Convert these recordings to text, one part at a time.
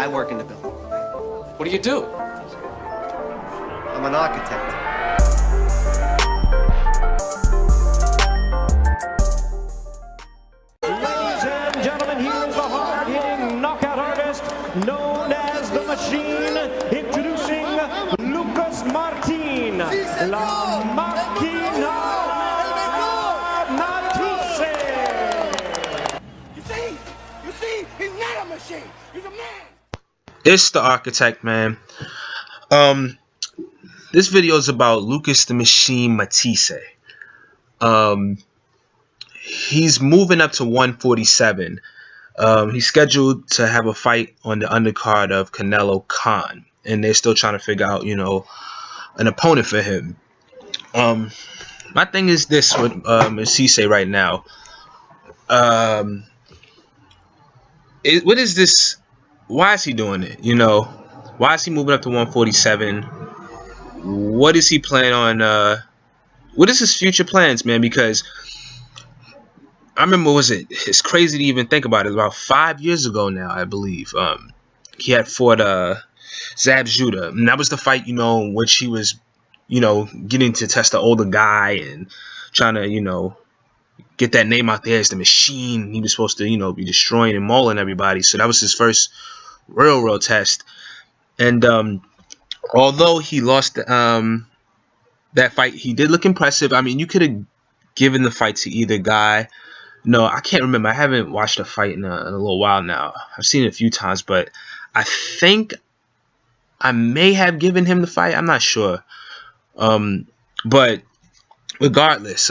I work in the building. What do you do? I'm an architect. Ladies and gentlemen, here is the hard-hitting knockout artist known as the Machine, introducing Lucas Martin, La Máquina Matthysse. You see, he's not a machine. He's a man. It's the architect, man. This video is about Lucas the Machine Matthysse. He's moving up to 147. He's scheduled to have a fight on the undercard of Canelo Khan, and they're still trying to figure out, you know, an opponent for him. My thing is this with Matthysse right now. What is this? Why is he doing it? You know, why is he moving up to 147? What is he planning on? What is his future plans, man? Because I remember, it's crazy to even think about it. About 5 years ago now, I believe, he had fought Zab Judah, and that was the fight, you know, in which he was, you know, getting to test the older guy and trying to, you know, get that name out there as the Machine. He was supposed to, you know, be destroying and mauling everybody. So that was his first real test. And although he lost that fight, he did look impressive. I mean, you could have given the fight to either guy. No, I can't remember. I haven't watched a fight in a little while now. I've seen it a few times, but I think I may have given him the fight. I'm not sure. But regardless,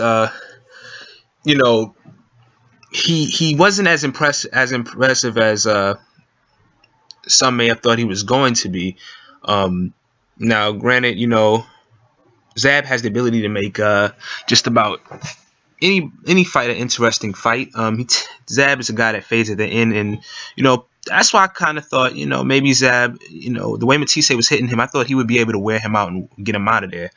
you know, he wasn't as impressive as some may have thought he was going to be. Now, granted, you know, Zab has the ability to make just about any fight an interesting fight. Zab is a guy that fades at the end, and you know, that's why I kind of thought, you know, maybe Zab, you know, the way Matthysse was hitting him, I thought he would be able to wear him out and get him out of there.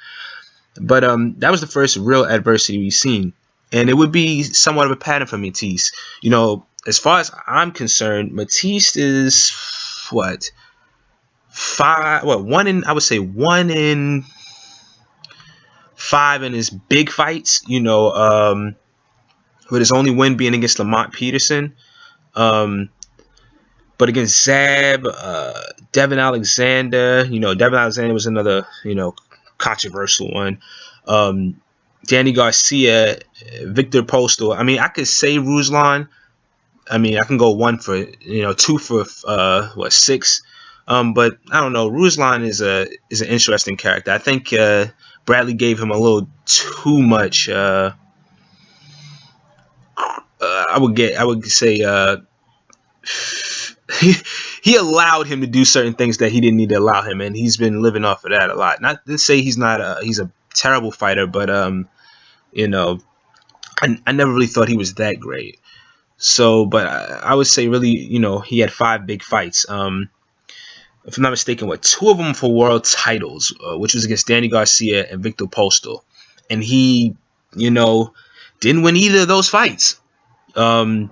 But that was the first real adversity we've seen, and it would be somewhat of a pattern for Matthysse. You know, as far as I'm concerned, Matthysse is what, one in 5 in his big fights, you know, with his only win being against Lamont Peterson. But against Zab, Devin Alexander, you know, Devin Alexander was another, you know, controversial one. Danny Garcia, Victor Postal. I mean, I could say Ruslan. I mean, I can go 2 for 6. But I don't know. Ruslan is an interesting character. I think Bradley gave him a little too much. I would say he allowed him to do certain things that he didn't need to allow him, and he's been living off of that a lot. Not to say he's a terrible fighter, but you know, I never really thought he was that great. So, but I would say really, you know, he had 5 big fights. If I'm not mistaken, 2 of them for world titles, which was against Danny Garcia and Victor Postal. And he, you know, didn't win either of those fights. You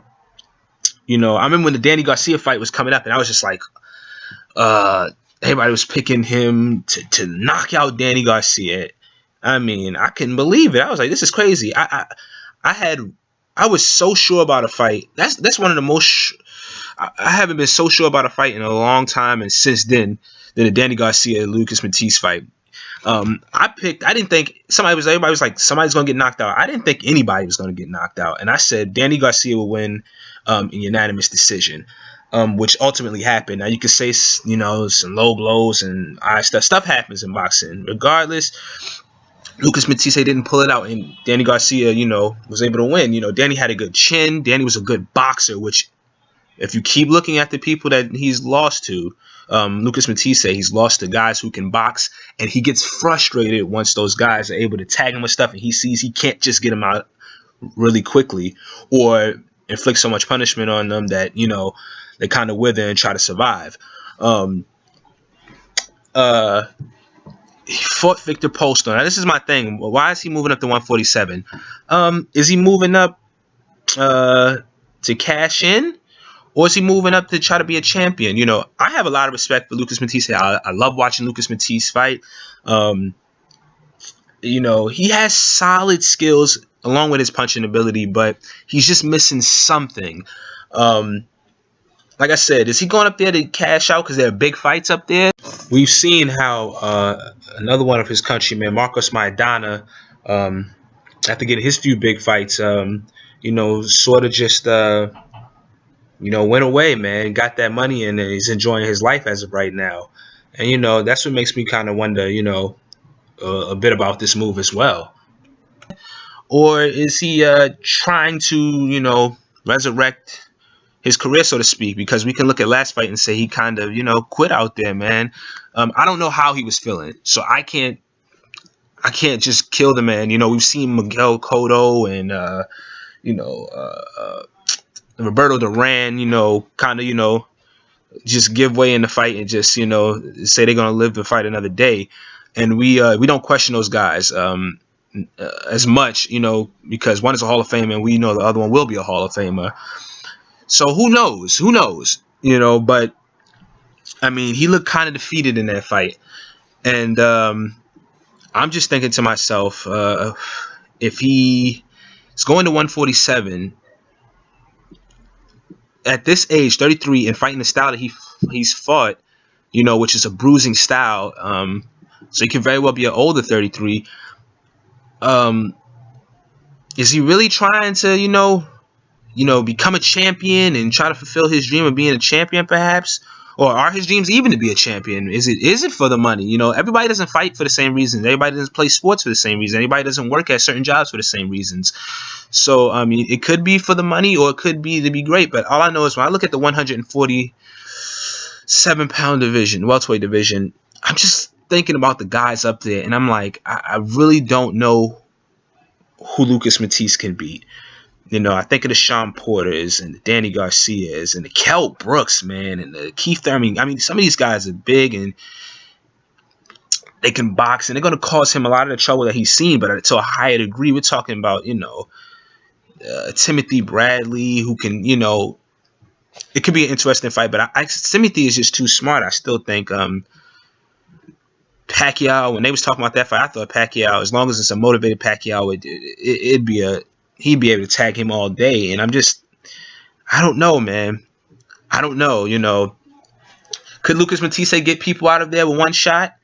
know, I remember when the Danny Garcia fight was coming up, and I was just like, everybody was picking him to knock out Danny Garcia. I mean, I couldn't believe it. I was like, this is crazy. I was so sure about a fight. That's one of the most. I haven't been so sure about a fight in a long time, and since then, the Danny Garcia Lucas Matthysse fight. I didn't think everybody was like, somebody's gonna get knocked out. I didn't think anybody was gonna get knocked out, and I said Danny Garcia will win in unanimous decision, which ultimately happened. Now you could say, you know, some low blows and stuff happens in boxing. Regardless, Lucas Matthysse didn't pull it out, and Danny Garcia, you know, was able to win. You know, Danny had a good chin. Danny was a good boxer, which, if you keep looking at the people that he's lost to, Lucas Matthysse, he's lost to guys who can box, and he gets frustrated once those guys are able to tag him with stuff, and he sees he can't just get him out really quickly or inflict so much punishment on them that, you know, they kind of wither and try to survive. He fought Victor Postal. Now, this is my thing. Why is he moving up to 147? Is he moving up to cash in? Or is he moving up to try to be a champion? You know, I have a lot of respect for Lucas Matthysse. I love watching Lucas Matthysse fight. You know, he has solid skills along with his punching ability, but he's just missing something. Like I said, is he going up there to cash out because there are big fights up there? We've seen how another one of his countrymen, Marcos Maidana, after getting his few big fights, you know, sort of just, you know, went away, man, got that money and he's enjoying his life as of right now. And, you know, that's what makes me kind of wonder, you know, a bit about this move as well. Or is he trying to, you know, resurrect his career, so to speak? Because we can look at last fight and say he kind of, you know, quit out there, man. I don't know how he was feeling, so I can't just kill the man. You know, we've seen Miguel Cotto and, you know, Roberto Duran, you know, kind of, you know, just give way in the fight and just, you know, say they're going to live to fight another day. And we don't question those guys as much, you know, because one is a Hall of Famer and we know the other one will be a Hall of Famer. So who knows? Who knows? You know, but I mean, he looked kind of defeated in that fight. And I'm just thinking to myself, if he is going to 147 at this age, 33, and fighting the style that he's fought, you know, which is a bruising style, so he can very well be an older 33. Is he really trying to, you know, become a champion and try to fulfill his dream of being a champion, perhaps? Or are his dreams even to be a champion? Is it for the money? You know, everybody doesn't fight for the same reasons. Everybody doesn't play sports for the same reason. Everybody doesn't work at certain jobs for the same reasons. So, I mean, it could be for the money or it could be to be great. But all I know is when I look at the 147-pound division, welterweight division, I'm just thinking about the guys up there. And I'm like, I really don't know who Lucas Matthysse can beat. You know, I think of the Sean Porters and the Danny Garcias and the Kell Brooks, man, and the Keith Thurman. I mean, some of these guys are big and they can box, and they're going to cause him a lot of the trouble that he's seen, but to a higher degree. We're talking about, you know, Timothy Bradley, who can, you know, it could be an interesting fight, but Timothy is just too smart. I still think Pacquiao, when they was talking about that fight, I thought Pacquiao, as long as it's a motivated Pacquiao, he'd be able to tag him all day. And I don't know, man. I don't know, you know. Could Lucas Matthysse get people out of there with one shot?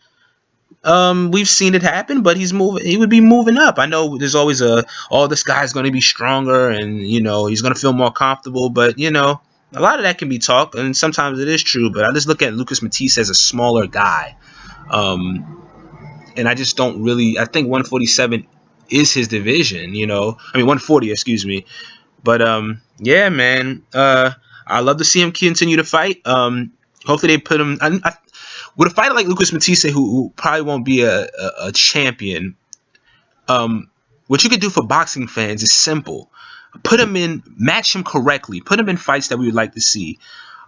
We've seen it happen, but he would be moving up. I know there's always this guy's going to be stronger and, you know, he's going to feel more comfortable, but, you know, a lot of that can be talk, and sometimes it is true, but I just look at Lucas Matthysse as a smaller guy. And I just don't really, I think 147 is his division, you know. I mean, 140, excuse me. But yeah, man. I love to see him continue to fight. Hopefully they put him. With a fighter like Lucas Matthysse, who probably won't be a champion, what you could do for boxing fans is simple. Put him in, match him correctly. Put him in fights that we would like to see.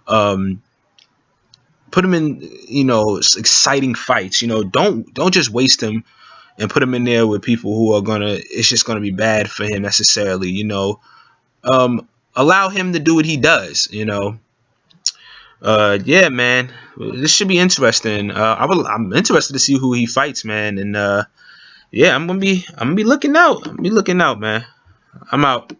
Put him in, you know, exciting fights. You know, don't just waste him and put him in there with people who are it's just gonna be bad for him necessarily, you know. Allow him to do what he does, you know. Yeah, man, this should be interesting. I'm interested to see who he fights, man, and yeah, I'm gonna be looking out. Man. I'm out.